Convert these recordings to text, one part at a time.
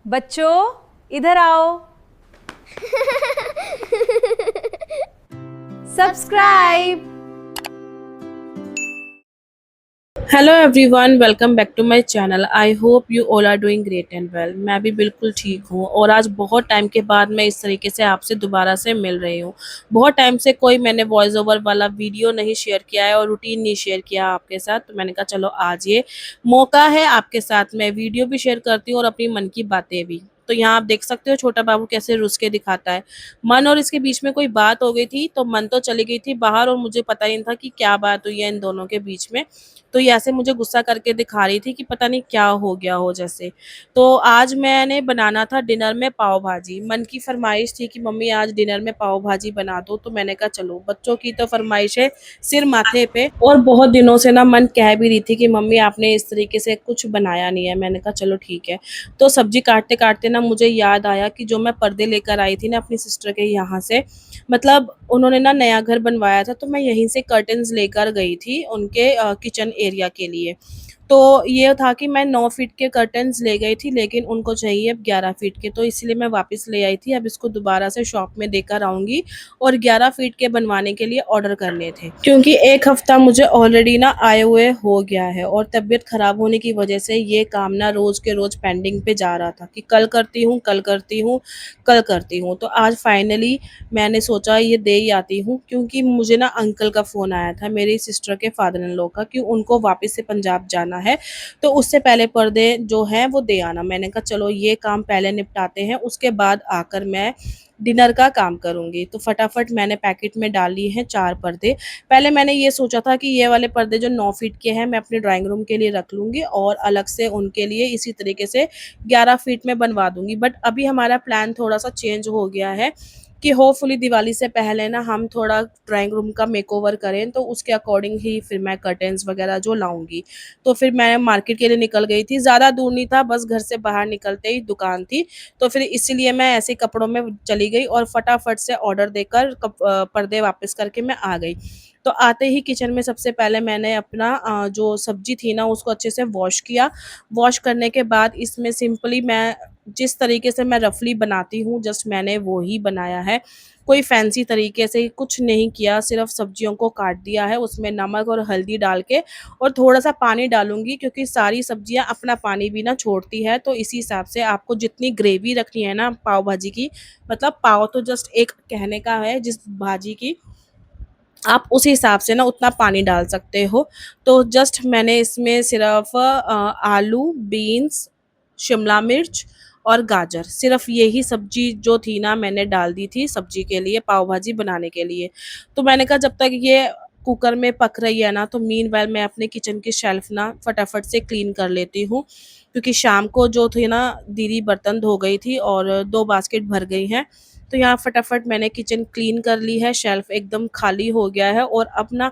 बच्चों इधर आओ। Subscribe. Hello everyone, welcome back to my channel. I hope you all are doing great and well. मैं भी बिल्कुल ठीक हूँ और आज बहुत टाइम के बाद मैं इस तरीके से आपसे दोबारा से मिल रही हूँ। बहुत टाइम से कोई मैंने वॉइस ओवर वाला वीडियो नहीं शेयर किया है और रूटीन नहीं शेयर किया आपके साथ, तो मैंने कहा चलो आज ये मौका है, आपके साथ मैं वीडियो भी शेयर करती हूँ और अपनी मन की बातें भी। तो यहाँ आप देख सकते हो छोटा बाबू कैसे रुस के दिखाता है। मन और इसके बीच में कोई बात हो गई थी, तो मन तो चली गई थी बाहर और मुझे पता ही नहीं था कि क्या बात हुई है इन दोनों के बीच में। तो ये ऐसे मुझे गुस्सा करके दिखा रही थी कि पता नहीं क्या हो गया हो जैसे। तो आज मैंने बनाना था डिनर में पाव भाजी। मन की फरमाइश थी कि मम्मी आज डिनर में पाव भाजी बना दो, तो मैंने कहा चलो, बच्चों की तो फरमाइश है सिर माथे पे। और बहुत दिनों से ना मन कह भी रही थी कि मम्मी आपने इस तरीके से कुछ बनाया नहीं है। मैंने कहा चलो ठीक है। तो सब्जी काटते काटते ना मुझे याद आया कि जो मैं पर्दे लेकर आई थी ना अपनी सिस्टर के यहाँ से, मतलब उन्होंने ना नया घर बनवाया था, तो मैं यहीं से कर्टन्स लेकर गई थी उनके किचन एरिया के लिए। तो ये था कि मैं 9 फीट के कर्टन्स ले गई थी, लेकिन उनको चाहिए अब 11 फीट के, तो इसलिए मैं वापस ले आई थी। अब इसको दोबारा से शॉप में देकर आऊँगी और 11 फीट के बनवाने के लिए ऑर्डर करने थे। क्योंकि 1 हफ्ता मुझे ऑलरेडी ना आए हुए हो गया है और तबीयत ख़राब होने की वजह से ये काम ना रोज़ के रोज़ पेंडिंग पे जा रहा था कि कल करती हूँ, कल करती हूँ, कल करती हूँ। तो आज फाइनली मैंने सोचा ये दे ही आती हूँ, क्योंकि मुझे ना अंकल का फ़ोन आया था मेरी सिस्टर के फादर इन लॉ का कि उनको वापस से पंजाब जाना है, तो उससे पहले पर्दे जो हैं वो दे आना। मैंने कहा चलो ये काम पहले निपटाते हैं, उसके बाद आकर मैं डिनर का काम करूँगी। तो फटाफट मैंने पैकेट में डाल लिए हैं 4 पर्दे। पहले मैंने ये सोचा था कि ये वाले पर्दे जो 9 फीट के हैं मैं अपने ड्राइंग रूम के लिए रख लूँगी और अलग से उनके लिए इसी तरीके से 11 फीट में बनवा दूँगी। बट अभी हमारा प्लान थोड़ा-सा चेंज हो गया है कि होपफुली दिवाली से पहले ना हम थोड़ा ड्राइंग रूम का मेकओवर करें, तो उसके अकॉर्डिंग ही फिर मैं कर्टेन्स वगैरह जो लाऊँगी। तो फिर मैं मार्केट के लिए निकल गई थी, ज़्यादा दूर नहीं था, बस घर से बाहर निकलते ही दुकान थी। तो फिर इसीलिए मैं ऐसे कपड़ों में चली गई और फटाफट से ऑर्डर देकर पर्दे वापस करके मैं आ गई। तो आते ही किचन में सबसे पहले मैंने अपना जो सब्ज़ी थी ना उसको अच्छे से वॉश किया। वॉश करने के बाद इसमें सिंपली मैं जिस तरीके से मैं रफली बनाती हूँ जस्ट मैंने वो ही बनाया है। कोई फैंसी तरीके से कुछ नहीं किया, सिर्फ़ सब्जियों को काट दिया है, उसमें नमक और हल्दी डाल के और थोड़ा-सा पानी डालूँगी, क्योंकि सारी सब्जियाँ अपना पानी भी ना छोड़ती है। तो इसी हिसाब से आपको जितनी ग्रेवी रखनी है ना पाव भाजी की, मतलब पाव तो जस्ट एक कहने का है जिस भाजी की, आप उसी हिसाब से ना उतना पानी डाल सकते हो। तो जस्ट मैंने इसमें सिर्फ़ आलू, बीन्स, शिमला मिर्च और गाजर, सिर्फ़ यही सब्ज़ी जो थी ना मैंने डाल दी थी सब्ज़ी के लिए, पाव भाजी बनाने के लिए। तो मैंने कहा जब तक ये कुकर में पक रही है ना, तो मीनवाइल मैं अपने किचन की शेल्फ़ ना फटाफट से क्लीन कर लेती हूँ, क्योंकि शाम को जो थी ना दीदी बर्तन धो गई थी और 2 बास्केट भर गई हैं। तो यहाँ फटाफट मैंने किचन क्लीन कर ली है, शेल्फ़ एकदम खाली हो गया है और अब ना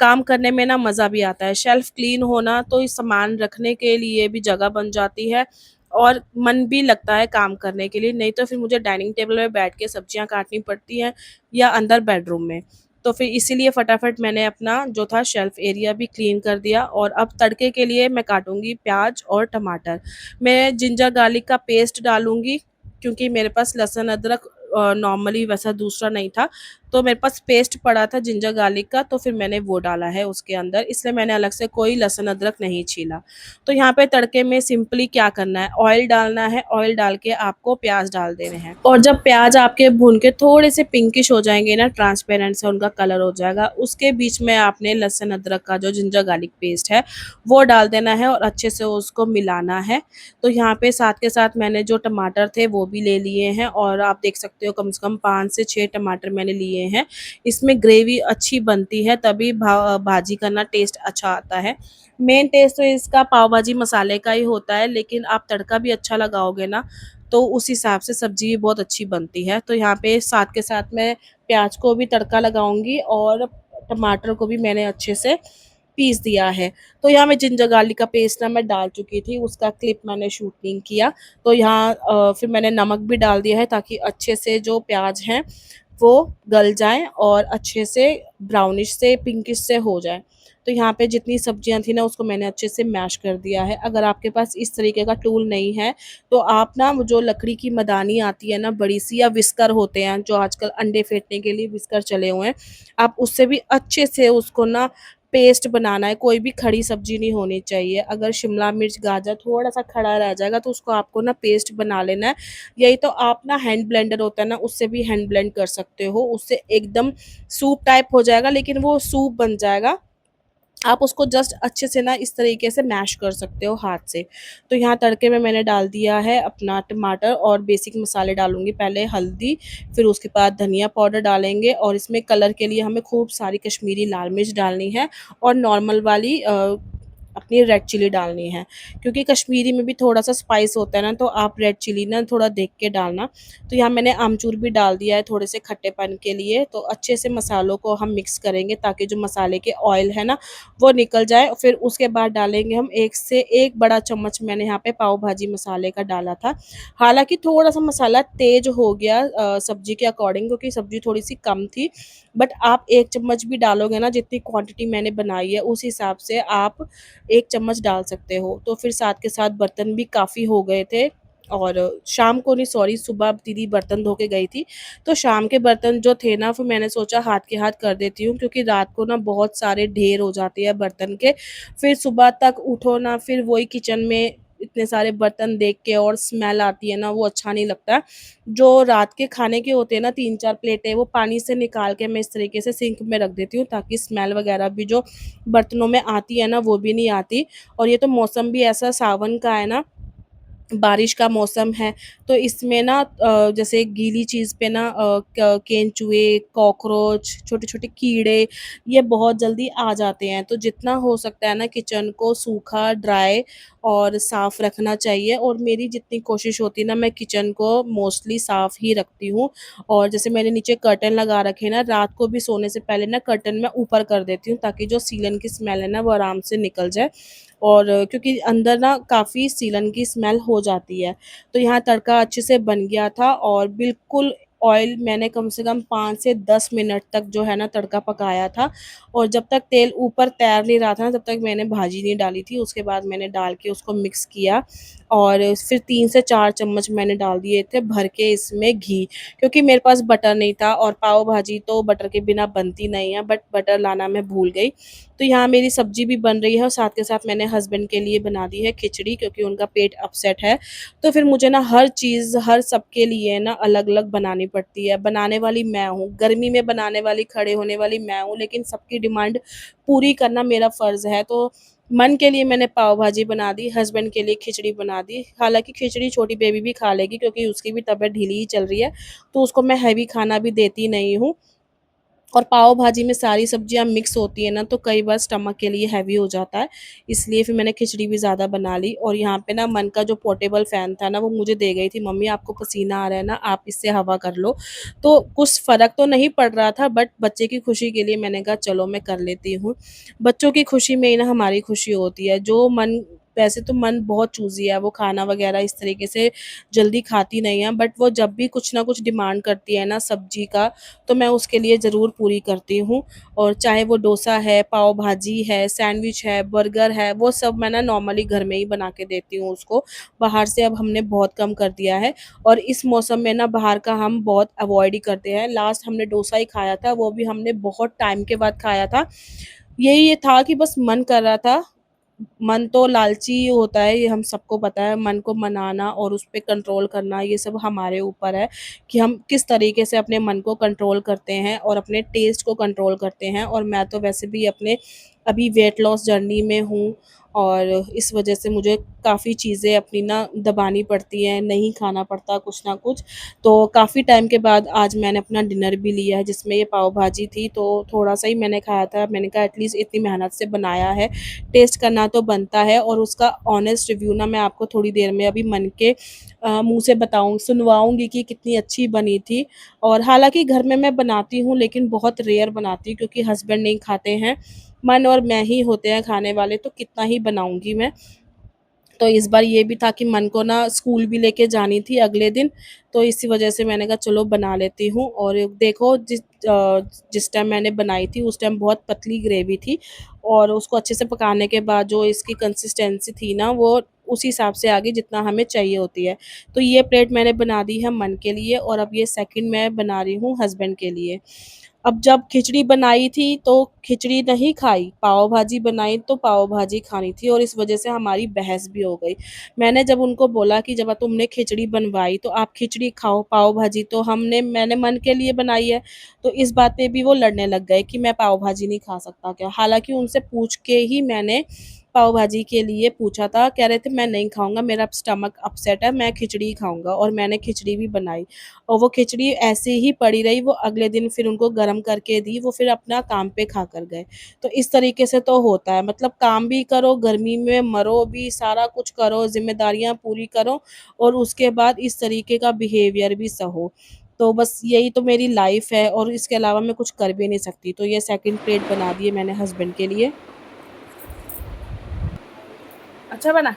काम करने में ना मज़ा भी आता है। शेल्फ़ क्लीन होना तो इस सामान रखने के लिए भी जगह बन जाती है और मन भी लगता है काम करने के लिए, नहीं तो फिर मुझे डाइनिंग टेबल में बैठ के सब्जियाँ काटनी पड़ती हैं या अंदर बेडरूम में। तो फिर इसीलिए फटाफट मैंने अपना जो था शेल्फ़ एरिया भी क्लीन कर दिया और अब तड़के के लिए मैं काटूँगी प्याज़ और टमाटर। मैं जिंजर गार्लिक का पेस्ट डालूँगी, क्योंकि मेरे पास लहसुन अदरक नॉर्मली वैसा दूसरा नहीं था, तो मेरे पास पेस्ट पड़ा था जिंजर गार्लिक का, तो फिर मैंने वो डाला है उसके अंदर, इसलिए मैंने अलग से कोई लहसुन अदरक नहीं छीला। तो यहाँ पे तड़के में सिंपली क्या करना है, ऑयल डालना है, ऑयल डाल के आपको प्याज डाल देने हैं और जब प्याज आपके भून के थोड़े से पिंकिश हो जाएंगे ना, ट्रांसपेरेंट से उनका कलर हो जाएगा, उसके बीच में आपने लहसुन अदरक का जो जिंजर गार्लिक पेस्ट है वो डाल देना है और अच्छे से उसको मिलाना है। तो यहाँ पे साथ के साथ मैंने जो टमाटर थे वो भी ले लिए हैं और आप देख सकते हो कम से कम 5 से 6 टमाटर मैंने लिए हैं। इसमें ग्रेवी अच्छी बनती है, तभी भाजी का ना टेस्ट अच्छा आता है। मेन टेस्ट तो इसका पाव भाजी मसाले का ही होता है, लेकिन आप तड़का भी अच्छा लगाओगे ना तो उस हिसाब से सब्ज़ी भी बहुत अच्छी बनती है। तो यहाँ पे साथ के साथ मैं प्याज को भी तड़का लगाऊँगी और टमाटर को भी मैंने अच्छे से पीस दिया है। तो यहाँ मैं जिंजर गार्लिक का पेस्ट ना मैं डाल चुकी थी, उसका क्लिप मैंने शूट नहीं किया। तो यहाँ फिर मैंने नमक भी डाल दिया है ताकि अच्छे से जो प्याज हैं वो गल जाएँ और अच्छे से ब्राउनिश से पिंकिश से हो जाए। तो यहाँ पे जितनी सब्जियाँ थी ना उसको मैंने अच्छे से मैश कर दिया है। अगर आपके पास इस तरीके का टूल नहीं है तो आप ना वो जो लकड़ी की मदानी आती है ना बड़ी-सी, या व्हिस्कर होते हैं जो आजकल अंडे फेंटने के लिए व्हिस्कर चले हुए हैं, आप उससे भी अच्छे से उसको ना पेस्ट बनाना है। कोई भी खड़ी सब्ज़ी नहीं होनी चाहिए। अगर शिमला मिर्च, गाजर थोड़ा-सा खड़ा रह जाएगा तो उसको आपको ना पेस्ट बना लेना है। यही तो आप ना हैंड ब्लेंडर होता है ना उससे भी हैंड ब्लेंड कर सकते हो। उससे एकदम सूप टाइप हो जाएगा, लेकिन वो सूप बन जाएगा। आप उसको जस्ट अच्छे से ना इस तरीके से मैश कर सकते हो हाथ से। तो यहाँ तड़के में मैंने डाल दिया है अपना टमाटर और बेसिक मसाले डालूँगी। पहले हल्दी, फिर उसके बाद धनिया पाउडर डालेंगे, और इसमें कलर के लिए हमें खूब सारी कश्मीरी लाल मिर्च डालनी है, और नॉर्मल वाली अपनी रेड चिली डालनी है, क्योंकि कश्मीरी में भी थोड़ा-सा स्पाइस होता है ना, तो आप रेड चिली ना थोड़ा देख के डालना। तो यहाँ मैंने आमचूर भी डाल दिया है थोड़े से खट्टेपन के लिए। तो अच्छे से मसालों को हम मिक्स करेंगे ताकि जो मसाले के ऑयल है ना वो निकल जाए। फिर उसके बाद डालेंगे हम 1 से 1 बड़ा चम्मच मैंने यहाँ पे पाव भाजी मसाले का डाला था। हालाँकि थोड़ा-सा मसाला तेज़ हो गया सब्ज़ी के अकॉर्डिंग, क्योंकि सब्ज़ी थोड़ी-सी कम थी। बट आप 1 चम्मच भी डालोगे ना, जितनी क्वांटिटी मैंने बनाई है उस हिसाब से आप 1 चम्मच डाल सकते हो। तो फिर साथ के साथ बर्तन भी काफ़ी हो गए थे, और शाम को नहीं, सॉरी, सुबह दीदी बर्तन धो के गई थी। तो शाम के बर्तन जो थे ना, फिर मैंने सोचा हाथ के हाथ कर देती हूँ, क्योंकि रात को ना बहुत सारे ढेर हो जाते हैं बर्तन के। फिर सुबह तक उठो ना, फिर वही किचन में इतने सारे बर्तन देख के और स्मेल आती है ना, वो अच्छा नहीं लगता। जो रात के खाने के होते हैं ना 3-4 प्लेटें, वो पानी से निकाल के मैं इस तरीके से सिंक में रख देती हूँ, ताकि स्मेल वगैरह भी जो बर्तनों में आती है ना वो भी नहीं आती। और ये तो मौसम भी ऐसा सावन का है ना, बारिश का मौसम है, तो इसमें ना जैसे गीली चीज़ पे ना केंचुए, कॉकरोच, छोटे-छोटे कीड़े, ये बहुत जल्दी आ जाते हैं। तो जितना हो सकता है ना किचन को सूखा, ड्राई और साफ़ रखना चाहिए, और मेरी जितनी कोशिश होती है ना, मैं किचन को मोस्टली साफ़ ही रखती हूँ। और जैसे मैंने नीचे कर्टन लगा रखे हैं ना, रात को भी सोने से पहले ना कर्टन मैं ऊपर कर देती हूँ, ताकि जो सीलन की स्मेल है ना वो आराम से निकल जाए। और क्योंकि अंदर ना काफ़ी सीलन की स्मेल हो जाती है। तो यहाँ तड़का अच्छे से बन गया था, और बिल्कुल ऑयल मैंने कम से कम 5 से 10 मिनट तक जो है ना तड़का पकाया था, और जब तक तेल ऊपर तैर नहीं रहा था ना तब तक मैंने भाजी नहीं डाली थी। उसके बाद मैंने डाल के उसको मिक्स किया, और फिर 3 से 4 चम्मच मैंने डाल दिए थे भर के इसमें घी, क्योंकि मेरे पास बटर नहीं था, और पाव भाजी तो बटर के बिना बनती नहीं है, बट बटर लाना मैं भूल गई। तो यहाँ मेरी सब्ज़ी भी बन रही है, और साथ के साथ मैंने हस्बैंड के लिए बना दी है खिचड़ी, क्योंकि उनका पेट अपसेट है। तो फिर मुझे ना हर चीज़ हर सबके लिए ना अलग-अलग बनानी पड़ती है। बनाने वाली मैं हूँ, गर्मी में बनाने वाली, खड़े होने वाली मैं हूँ, लेकिन सबकी डिमांड पूरी करना मेरा फ़र्ज़ है। तो मन के लिए मैंने पाव भाजी बना दी, हस्बैंड के लिए खिचड़ी बना दी। हालाँकि खिचड़ी छोटी बेबी भी खा लेगी, क्योंकि उसकी भी तबीयत ढीली ही चल रही है, तो उसको मैं हेवी खाना भी देती नहीं हूँ। और पाव भाजी में सारी सब्जियाँ मिक्स होती हैं ना, तो कई बार स्टमक के लिए हेवी हो जाता है, इसलिए फिर मैंने खिचड़ी भी ज़्यादा बना ली। और यहाँ पे ना मन का जो पोर्टेबल फ़ैन था ना वो मुझे दे गई थी मम्मी, आपको पसीना आ रहा है ना, आप इससे हवा कर लो। तो कुछ फ़र्क तो नहीं पड़ रहा था, बट बच्चे की खुशी के लिए मैंने कहा चलो मैं कर लेती हूँ। बच्चों की खुशी में ही ना हमारी खुशी होती है। जो मन, वैसे तो मन बहुत चूज़ी है, वो खाना वग़ैरह इस तरीके से जल्दी खाती नहीं है, बट वो जब भी कुछ ना कुछ डिमांड करती है ना सब्ज़ी का, तो मैं उसके लिए ज़रूर पूरी करती हूँ। और चाहे वो डोसा है, पाव भाजी है, सैंडविच है, बर्गर है, वो सब मैं ना नॉर्मली घर में ही बना के देती हूँ उसको। बाहर से अब हमने बहुत कम कर दिया है, और इस मौसम में ना बाहर का हम बहुत अवॉइड ही करते हैं। लास्ट हमने डोसा ही खाया था, वो भी हमने बहुत टाइम के बाद खाया था। यही ये था कि बस मन कर रहा था। मन तो लालची होता है, ये हम सबको पता है। मन को मनाना और उस पे कंट्रोल करना, ये सब हमारे ऊपर है कि हम किस तरीके से अपने मन को कंट्रोल करते हैं और अपने टेस्ट को कंट्रोल करते हैं। और मैं तो वैसे भी अपने अभी वेट लॉस जर्नी में हूँ, और इस वजह से मुझे काफ़ी चीज़ें अपनी ना दबानी पड़ती हैं, नहीं खाना पड़ता कुछ ना कुछ। तो काफ़ी टाइम के बाद आज मैंने अपना डिनर भी लिया है, जिसमें ये पाव भाजी थी, तो थोड़ा-सा ही मैंने खाया था। मैंने कहा एटलीस्ट इतनी मेहनत से बनाया है, टेस्ट करना तो बनता है। और उसका ऑनेस्ट रिव्यू ना मैं आपको थोड़ी देर में अभी मन के मुँह से सुनवाऊँगी कि कितनी अच्छी बनी थी। और हालाँकि घर में मैं बनाती हूँ, लेकिन बहुत रेयर बनाती हूँ, क्योंकि हस्बैंड नहीं खाते हैं। मन और मैं ही होते हैं खाने वाले, तो कितना ही बनाऊँगी मैं। तो इस बार ये भी था कि मन को ना स्कूल भी लेके जानी थी अगले दिन, तो इसी वजह से मैंने कहा चलो बना लेती हूँ। और देखो जिस टाइम मैंने बनाई थी उस टाइम बहुत पतली ग्रेवी थी, और उसको अच्छे से पकाने के बाद जो इसकी कंसिस्टेंसी थी ना वो उसी हिसाब से आ गई जितना हमें चाहिए होती है। तो ये प्लेट मैंने बना दी है मन के लिए, और अब ये सेकंड मैं बना रही हूँ हस्बैंड के लिए। अब जब खिचड़ी बनाई थी तो खिचड़ी नहीं खाई, पाव भाजी बनाई तो पाव भाजी खानी थी, और इस वजह से हमारी बहस भी हो गई। मैंने जब उनको बोला कि जब तुमने खिचड़ी बनवाई तो आप खिचड़ी खाओ, पाव भाजी तो मैंने मन के लिए बनाई है। तो इस बात पे भी वो लड़ने लग गए कि मैं पाव भाजी नहीं खा सकता क्या? हालाँकि उनसे पूछ के ही मैंने पाव भाजी के लिए पूछा था, कह रहे थे मैं नहीं खाऊँगा, मेरा स्टमक अपसेट है, मैं खिचड़ी ही खाऊँगा, और मैंने खिचड़ी भी बनाई। और वो खिचड़ी ऐसे ही पड़ी रही, वो अगले दिन फिर उनको गरम करके दी, वो फिर अपना काम पे खा कर गए। तो इस तरीके से तो होता है, मतलब काम भी करो, गर्मी में मरो भी, सारा कुछ करो, ज़िम्मेदारियाँ पूरी करो, और उसके बाद इस तरीके का बिहेवियर भी सहो। तो बस यही तो मेरी लाइफ़ है, और इसके अलावा मैं कुछ कर भी नहीं सकती। तो ये सेकंड प्लेट बना दी है मैंने हस्बैंड के लिए। अच्छा बना?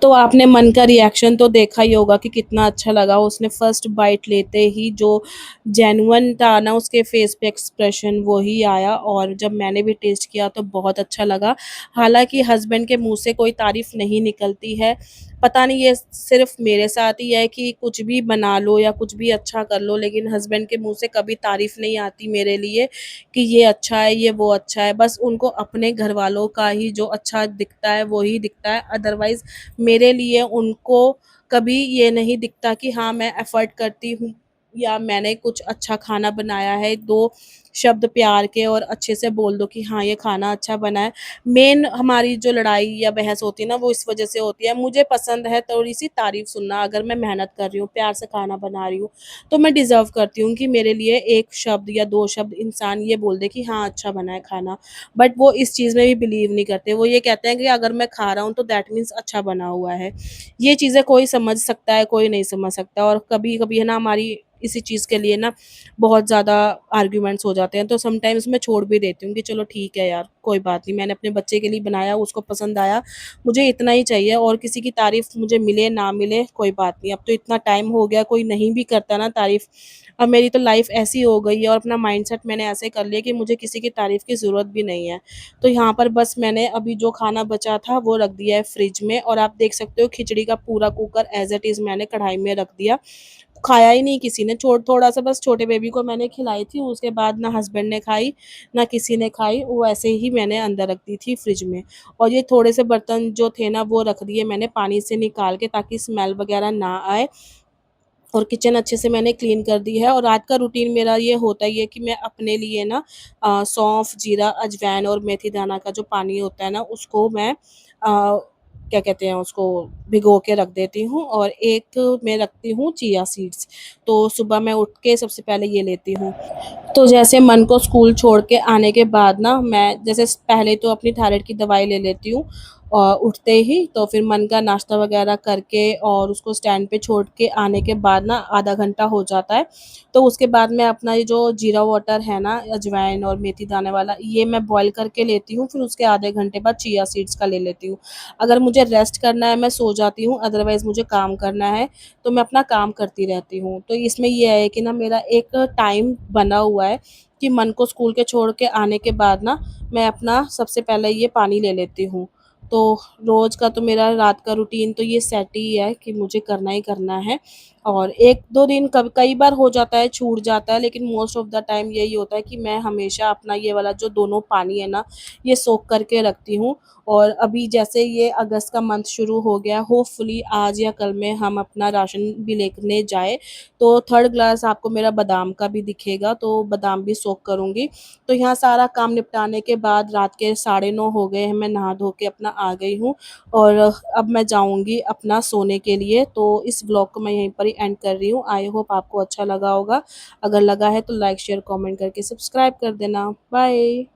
तो आपने मन का रिएक्शन तो देखा ही होगा कि कितना अच्छा लगा। उसने फर्स्ट बाइट लेते ही जो जेन्युइन था ना उसके फेस पे एक्सप्रेशन वो ही आया, और जब मैंने भी टेस्ट किया तो बहुत अच्छा लगा। हालाँकि हस्बैंड के मुँह से कोई तारीफ़ नहीं निकलती है। पता नहीं ये सिर्फ़ मेरे साथ ही है कि कुछ भी बना लो या कुछ भी अच्छा कर लो, लेकिन हस्बैंड के मुँह से कभी तारीफ़ नहीं आती मेरे लिए कि ये अच्छा है, ये वो अच्छा है। बस उनको अपने घरवालों का ही जो अच्छा दिखता है वो ही दिखता है, अदरवाइज़ मेरे लिए उनको कभी ये नहीं दिखता कि हाँ, मैं एफ़र्ट करती हूँ या मैंने कुछ अच्छा खाना बनाया है। 2 शब्द प्यार के और अच्छे से बोल दो कि हाँ, ये खाना अच्छा बना है। मेन हमारी जो लड़ाई या बहस होती है ना, वो इस वज़ह से होती है। मुझे पसंद है थोड़ी-सी तारीफ़ सुनना, अगर मैं मेहनत कर रही हूँ, प्यार से खाना बना रही हूँ, तो मैं डिज़र्व करती हूँ कि मेरे लिए 1 शब्द या 2 शब्द इंसान ये बोल दे कि हाँ, अच्छा बना है खाना। बट वो इस चीज़ में भी बिलीव नहीं करते। वो ये कहते हैं कि अगर मैं खा रहा हूँ तो दैट मीन्स अच्छा बना हुआ है। ये चीज़ें कोई समझ सकता है, कोई नहीं समझ सकता, और कभी-कभी है ना हमारी इसी चीज़ के लिए ना बहुत ज़्यादा आर्ग्यूमेंट्स हो जाते हैं। तो समटाइम्स मैं छोड़ भी देती हूँ कि चलो ठीक है यार, कोई बात नहीं, मैंने अपने बच्चे के लिए बनाया, उसको पसंद आया, मुझे इतना ही चाहिए, और किसी की तारीफ़ मुझे मिले ना मिले कोई बात नहीं। अब तो इतना टाइम हो गया, कोई नहीं भी करता ना तारीफ़। अब मेरी तो लाइफ़ ऐसी हो गई है और अपना माइंडसेट मैंने ऐसे कर लिया कि मुझे किसी की तारीफ़ की ज़रूरत भी नहीं है। तो यहाँ पर बस मैंने अभी जो खाना बचा था वो रख दिया है फ्रिज में, और आप देख सकते हो खिचड़ी का पूरा कुकर एज़ इट इज़ मैंने कढ़ाई में रख दिया। खाया ही नहीं किसी ने, थोड़ा-सा बस छोटे बेबी को मैंने खिलाई थी, उसके बाद ना हस्बैंड ने खाई, ना किसी ने खाई, वो ऐसे ही मैंने अंदर रख दी थी फ्रिज में। और ये थोड़े से बर्तन जो थे ना वो रख दिए मैंने पानी से निकाल के, ताकि स्मेल वगैरह ना आए, और किचन अच्छे से मैंने क्लीन कर दी है। और रात का रूटीन मेरा ये होता ही है कि मैं अपने लिए ना सौंफ, जीरा, अजवाइन और मेथी दाना का जो पानी होता है ना उसको मैं क्या कहते हैं उसको भिगो के रख देती हूँ, और एक मैं रखती हूँ चिया सीड्स। तो सुबह मैं उठ के सबसे पहले ये लेती हूँ। तो जैसे मन को स्कूल छोड़ के आने के बाद ना मैं जैसे पहले तो अपनी थायराइड की दवाई ले लेती हूँ उठते ही, तो फिर मन का नाश्ता वगैरह करके और उसको स्टैंड पे छोड़ के आने के बाद ना आधा घंटा हो जाता है। तो उसके बाद मैं अपना ये जो जीरा वाटर है ना अजवाइन और मेथी दाने वाला, ये मैं बॉयल करके लेती हूँ, फिर उसके आधे घंटे बाद चिया सीड्स का ले लेती हूँ। अगर मुझे रेस्ट करना है मैं सो जाती हूँ, अदरवाइज़ मुझे काम करना है तो मैं अपना काम करती रहती हूँ। तो इसमें ये है कि ना मेरा एक टाइम बना हुआ है कि मन को स्कूल के छोड़ के आने के बाद ना मैं अपना सबसे पहले ये पानी ले लेती हूँ। तो रोज़ का तो मेरा रात का रूटीन तो ये सेट ही है कि मुझे करना ही करना है। और 1-2 दिन कई बार हो जाता है, छूट जाता है, लेकिन मोस्ट ऑफ द टाइम यही होता है कि मैं हमेशा अपना ये वाला जो दोनों पानी है ना, ये सोक करके रखती हूँ। और अभी जैसे ये अगस्त का मंथ शुरू हो गया, होपफुली आज या कल में हम अपना राशन भी लेने जाएँ, तो 3rd ग्लास आपको मेरा बादाम का भी दिखेगा, तो बादाम भी सोक करूँगी। तो यहाँ सारा काम निपटाने के बाद रात के 9:30 हो गए हैं, मैं नहा धो के अपना आ गई हूँ, और अब मैं जाऊँगी अपना सोने के लिए। तो इस व्लॉग को मैं यहीं पर ही एंड कर रही हूँ। आई होप आपको अच्छा लगा होगा। अगर लगा है तो लाइक, शेयर, कमेंट करके सब्सक्राइब कर देना। बाय।